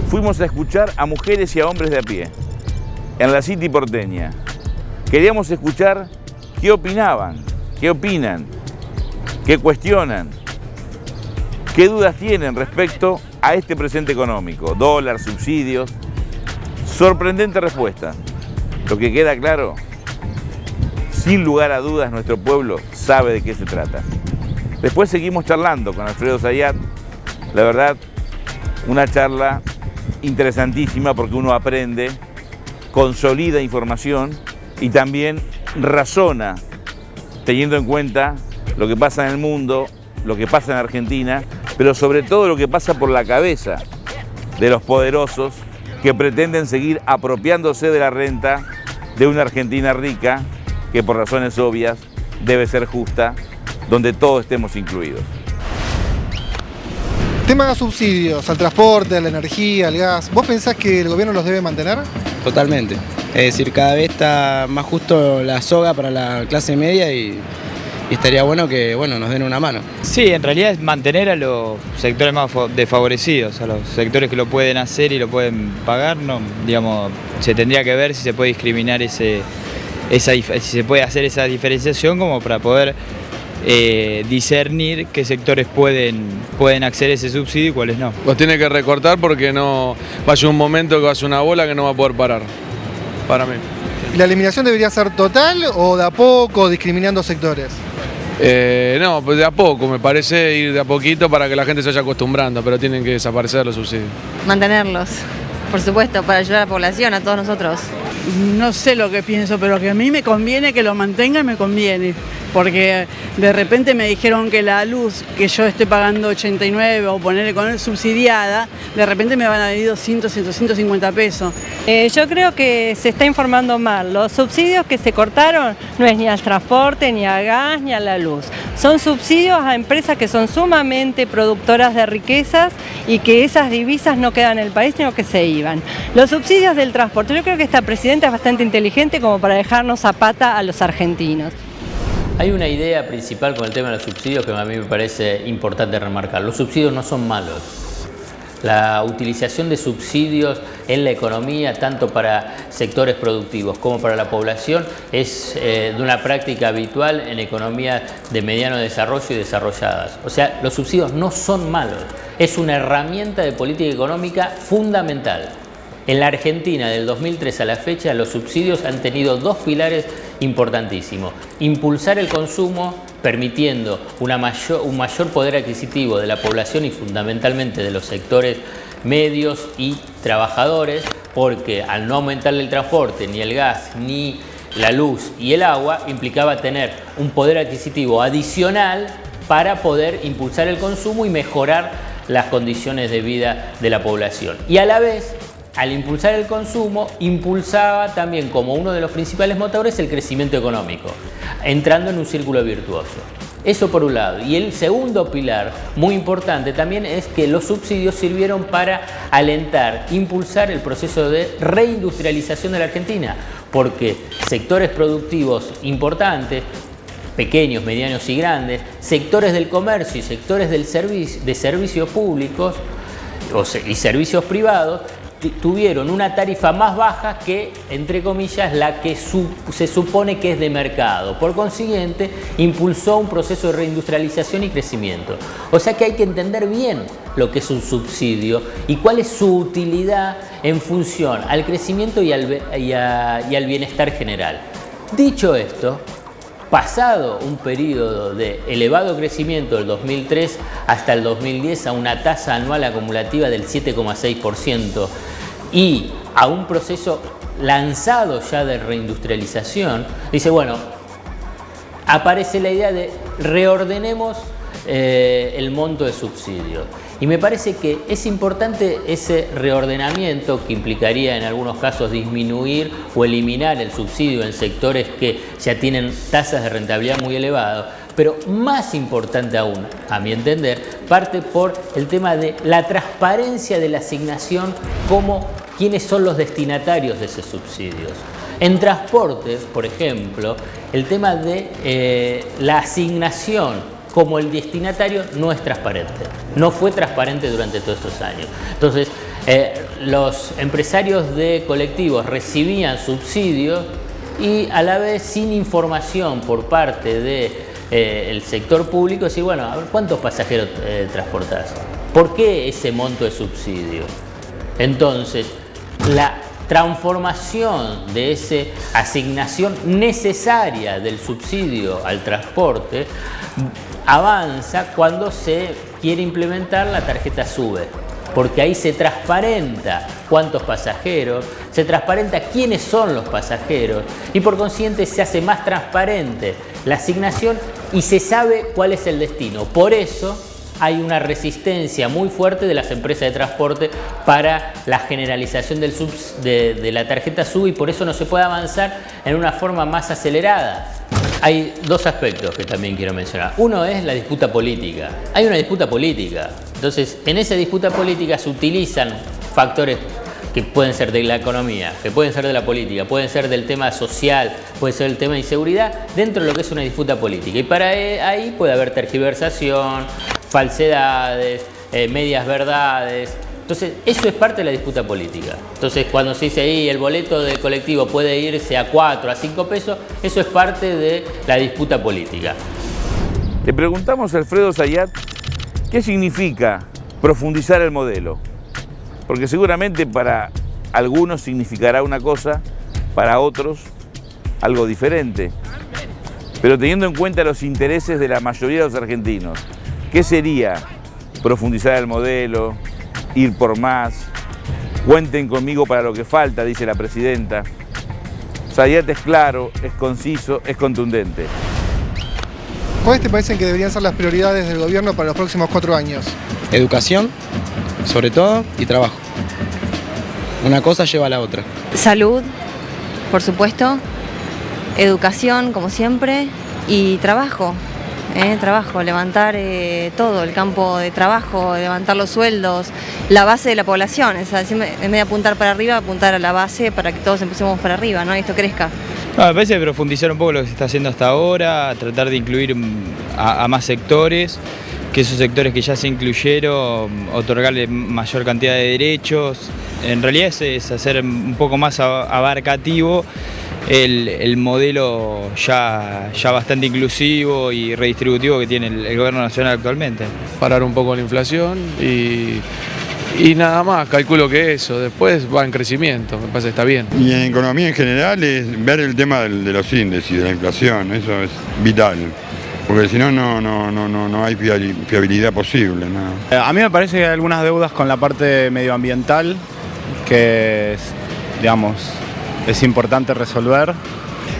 fuimos a escuchar a mujeres y a hombres de a pie en la City porteña. Queríamos escuchar qué opinaban, qué opinan, qué cuestionan, qué dudas tienen respecto a este presente económico, dólar, subsidios. Sorprendente respuesta. Lo que queda claro, sin lugar a dudas, nuestro pueblo sabe de qué se trata. Después seguimos charlando con Alfredo Zayat. La verdad, una charla interesantísima porque uno aprende, consolida información y también razona, teniendo en cuenta lo que pasa en el mundo, lo que pasa en Argentina, pero sobre todo lo que pasa por la cabeza de los poderosos que pretenden seguir apropiándose de la renta de una Argentina rica que por razones obvias debe ser justa, donde todos estemos incluidos. Tema de subsidios al transporte, a la energía, al gas, ¿vos pensás que el gobierno los debe mantener? Totalmente. Es decir, cada vez está más justo la soga para la clase media y estaría bueno que nos den una mano. Sí, en realidad es mantener a los sectores más desfavorecidos, a los sectores que lo pueden hacer y lo pueden pagar. No, digamos, se tendría que ver si se puede discriminar si se puede hacer esa diferenciación como para poder discernir qué sectores pueden acceder a ese subsidio y cuáles no. Los tiene que recortar porque no va a ser un momento que va a ser una bola que no va a poder parar, para mí. ¿La eliminación debería ser total o de a poco, discriminando sectores? No, pues de a poco, me parece ir de a poquito para que la gente se vaya acostumbrando, pero tienen que desaparecer los subsidios. Mantenerlos, por supuesto, para ayudar a la población, a todos nosotros. No sé lo que pienso, pero que a mí me conviene que lo mantengan, me conviene. Porque de repente me dijeron que la luz, que yo estoy pagando 89 o ponerle con él subsidiada, de repente me van a venir 200, 150 pesos. Yo creo que se está informando mal. Los subsidios que se cortaron no es ni al transporte, ni al gas, ni a la luz. Son subsidios a empresas que son sumamente productoras de riquezas y que esas divisas no quedan en el país, sino que se iban. Los subsidios del transporte, yo creo que esta presidenta es bastante inteligente como para dejarnos a pata a los argentinos. Hay una idea principal con el tema de los subsidios que a mí me parece importante remarcar. Los subsidios no son malos. La utilización de subsidios en la economía, tanto para sectores productivos como para la población, es de una práctica habitual en economías de mediano desarrollo y desarrolladas. O sea, los subsidios no son malos. Es una herramienta de política económica fundamental. En la Argentina, del 2003 a la fecha, los subsidios han tenido dos pilares importantísimos. Impulsar el consumo, permitiendo un mayor poder adquisitivo de la población y fundamentalmente de los sectores medios y trabajadores, porque al no aumentar el transporte, ni el gas, ni la luz y el agua, implicaba tener un poder adquisitivo adicional para poder impulsar el consumo y mejorar las condiciones de vida de la población. Y a la vez, al impulsar el consumo, impulsaba también como uno de los principales motores el crecimiento económico, entrando en un círculo virtuoso. Eso por un lado. Y el segundo pilar, muy importante también, es que los subsidios sirvieron para alentar, impulsar el proceso de reindustrialización de la Argentina, porque sectores productivos importantes, pequeños, medianos y grandes, sectores del comercio y sectores de servicios públicos y servicios privados, tuvieron una tarifa más baja que, entre comillas, la que se supone que es de mercado. Por consiguiente, impulsó un proceso de reindustrialización y crecimiento. O sea que hay que entender bien lo que es un subsidio y cuál es su utilidad en función al crecimiento y al bienestar general. Dicho esto, pasado un periodo de elevado crecimiento del 2003 hasta el 2010 a una tasa anual acumulativa del 7,6% y a un proceso lanzado ya de reindustrialización, dice, bueno, aparece la idea de reordenemos el monto de subsidios. Y me parece que es importante ese reordenamiento que implicaría en algunos casos disminuir o eliminar el subsidio en sectores que ya tienen tasas de rentabilidad muy elevadas, pero más importante aún, a mi entender, parte por el tema de la transparencia de la asignación, como quiénes son los destinatarios de esos subsidios. En transportes, por ejemplo, el tema de la asignación como el destinatario no es transparente, no fue transparente durante todos estos años. Entonces, Los empresarios de colectivos recibían subsidios y a la vez sin información por parte del sector público, decir, bueno, a ver, ¿cuántos pasajeros transportás? ¿Por qué ese monto de subsidio? Entonces, la transformación de esa asignación necesaria del subsidio al transporte avanza cuando se quiere implementar la tarjeta SUBE, porque ahí se transparenta cuántos pasajeros, se transparenta quiénes son los pasajeros y por consiguiente se hace más transparente la asignación y se sabe cuál es el destino. Por eso hay una resistencia muy fuerte de las empresas de transporte para la generalización de la tarjeta SUBE y por eso no se puede avanzar en una forma más acelerada. Hay dos aspectos que también quiero mencionar. Uno es la disputa política. Hay una disputa política. Entonces, en esa disputa política se utilizan factores que pueden ser de la economía, que pueden ser de la política, pueden ser del tema social, puede ser el tema de inseguridad, dentro de lo que es una disputa política. Y para ahí puede haber tergiversación, falsedades, medias verdades. Entonces, eso es parte de la disputa política. Entonces, cuando se dice ahí el boleto del colectivo puede irse a 4, a 5 pesos, eso es parte de la disputa política. Le preguntamos a Alfredo Zayat qué significa profundizar el modelo. Porque seguramente para algunos significará una cosa, para otros algo diferente. Pero teniendo en cuenta los intereses de la mayoría de los argentinos, ¿qué sería profundizar el modelo, ir por más? Cuenten conmigo para lo que falta, dice la presidenta. Zayat es claro, es conciso, es contundente. ¿Cuáles te parecen que deberían ser las prioridades del gobierno para los próximos 4 años? Educación, sobre todo, y trabajo. Una cosa lleva a la otra. Salud, por supuesto, educación, como siempre, y trabajo. Trabajo, levantar todo, el campo de trabajo, levantar los sueldos, la base de la población, en vez de apuntar para arriba, apuntar a la base para que todos empecemos para arriba, ¿no? Y esto crezca. Me parece profundizar un poco lo que se está haciendo hasta ahora, tratar de incluir a más sectores, que esos sectores que ya se incluyeron, otorgarle mayor cantidad de derechos. En realidad es hacer un poco más abarcativo el modelo ya bastante inclusivo y redistributivo que tiene el gobierno nacional actualmente. Parar un poco la inflación y nada más, calculo que eso, después va en crecimiento, me parece que está bien. Y en economía en general es ver el tema de los índices, de la inflación, eso es vital. Porque si no, no hay fiabilidad posible, ¿no? A mí me parece que hay algunas deudas con la parte medioambiental que, digamos, es importante resolver.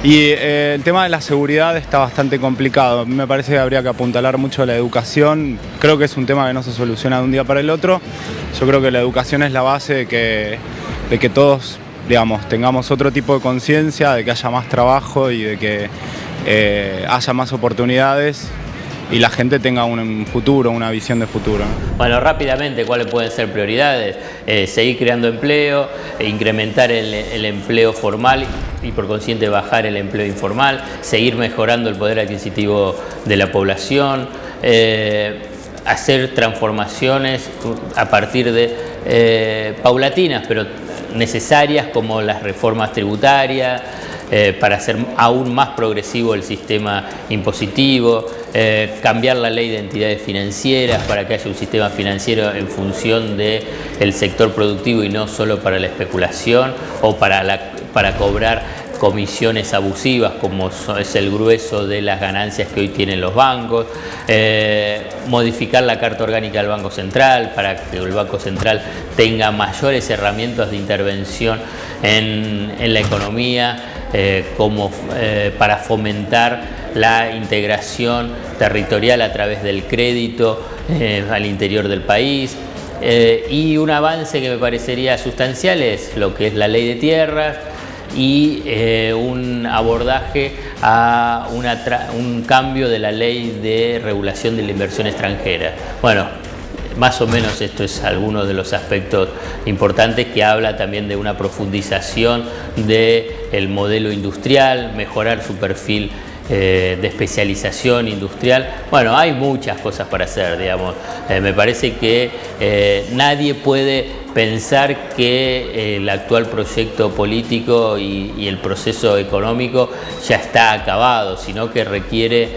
Y el tema de la seguridad está bastante complicado. A mí me parece que habría que apuntalar mucho a la educación. Creo que es un tema que no se soluciona de un día para el otro. Yo creo que la educación es la base de que todos, digamos, tengamos otro tipo de conciencia, de que haya más trabajo y de que haya más oportunidades y la gente tenga un futuro, una visión de futuro, ¿no? Bueno, rápidamente, ¿cuáles pueden ser prioridades? Seguir creando empleo, incrementar el empleo formal y por consiguiente bajar el empleo informal, seguir mejorando el poder adquisitivo de la población, hacer transformaciones a partir de paulatinas, pero necesarias, como las reformas tributarias, para hacer aún más progresivo el sistema impositivo, cambiar la ley de entidades financieras para que haya un sistema financiero en función del sector productivo y no solo para la especulación o para cobrar comisiones abusivas, como es el grueso de las ganancias que hoy tienen los bancos, modificar la Carta Orgánica del Banco Central para que el Banco Central tenga mayores herramientas de intervención en la economía, como para fomentar la integración territorial a través del crédito al interior del país. Y un avance que me parecería sustancial es lo que es la ley de tierras y un abordaje a un cambio de la ley de regulación de la inversión extranjera. Bueno, más o menos esto es alguno de los aspectos importantes que habla también de una profundización del modelo industrial, mejorar su perfil de especialización industrial. Bueno, hay muchas cosas para hacer, digamos. Me parece que nadie puede pensar que el actual proyecto político y el proceso económico ya está acabado, sino que requiere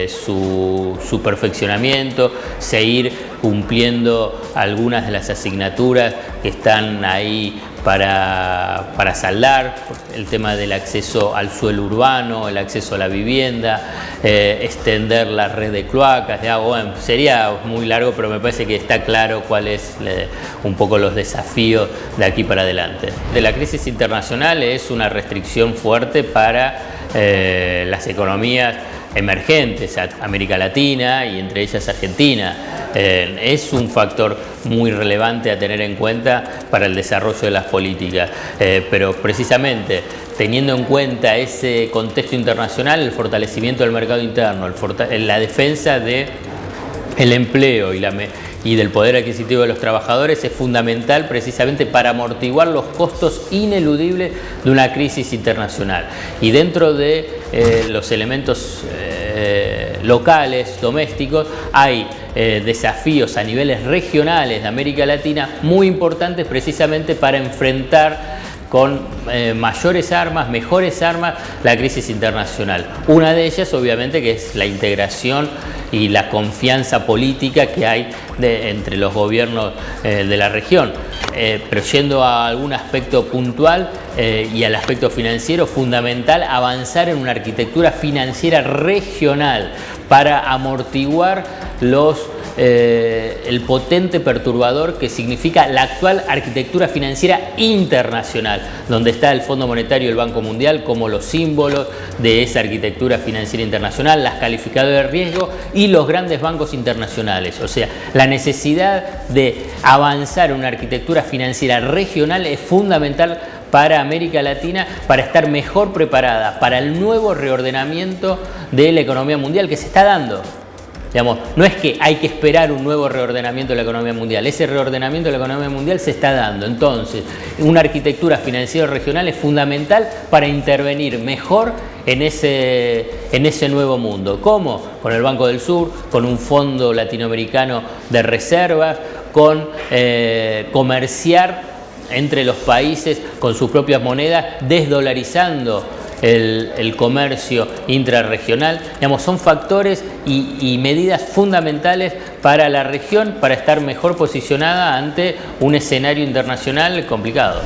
su perfeccionamiento, seguir cumpliendo algunas de las asignaturas que están ahí para saldar, el tema del acceso al suelo urbano, el acceso a la vivienda, extender la red de cloacas. Bueno, sería muy largo, pero me parece que está claro cuáles un poco los desafíos de aquí para adelante. De la crisis internacional es una restricción fuerte para las economías emergentes, América Latina y entre ellas Argentina. Es un factor muy relevante a tener en cuenta para el desarrollo de las políticas, pero precisamente teniendo en cuenta ese contexto internacional, el fortalecimiento del mercado interno, la defensa del empleo y del poder adquisitivo de los trabajadores es fundamental precisamente para amortiguar los costos ineludibles de una crisis internacional. Y dentro de los elementos locales, domésticos, hay desafíos a niveles regionales de América Latina muy importantes precisamente para enfrentar con mayores armas, mejores armas, la crisis internacional. Una de ellas, obviamente, que es la integración y la confianza política que hay entre los gobiernos de la región. Pero yendo a algún aspecto puntual y al aspecto financiero, fundamental avanzar en una arquitectura financiera regional para amortiguar el potente perturbador que significa la actual arquitectura financiera internacional, donde está el Fondo Monetario y el Banco Mundial como los símbolos de esa arquitectura financiera internacional, las calificadoras de riesgo y los grandes bancos internacionales. O sea, la necesidad de avanzar en una arquitectura financiera regional es fundamental para América Latina, para estar mejor preparada para el nuevo reordenamiento de la economía mundial que se está dando. Digamos, no es que hay que esperar un nuevo reordenamiento de la economía mundial, ese reordenamiento de la economía mundial se está dando. Entonces, una arquitectura financiera regional es fundamental para intervenir mejor en ese nuevo mundo. ¿Cómo? Con el Banco del Sur, con un fondo latinoamericano de reservas, con comerciar entre los países con sus propias monedas, desdolarizando el comercio intrarregional. Digamos, son factores y medidas fundamentales para la región para estar mejor posicionada ante un escenario internacional complicado.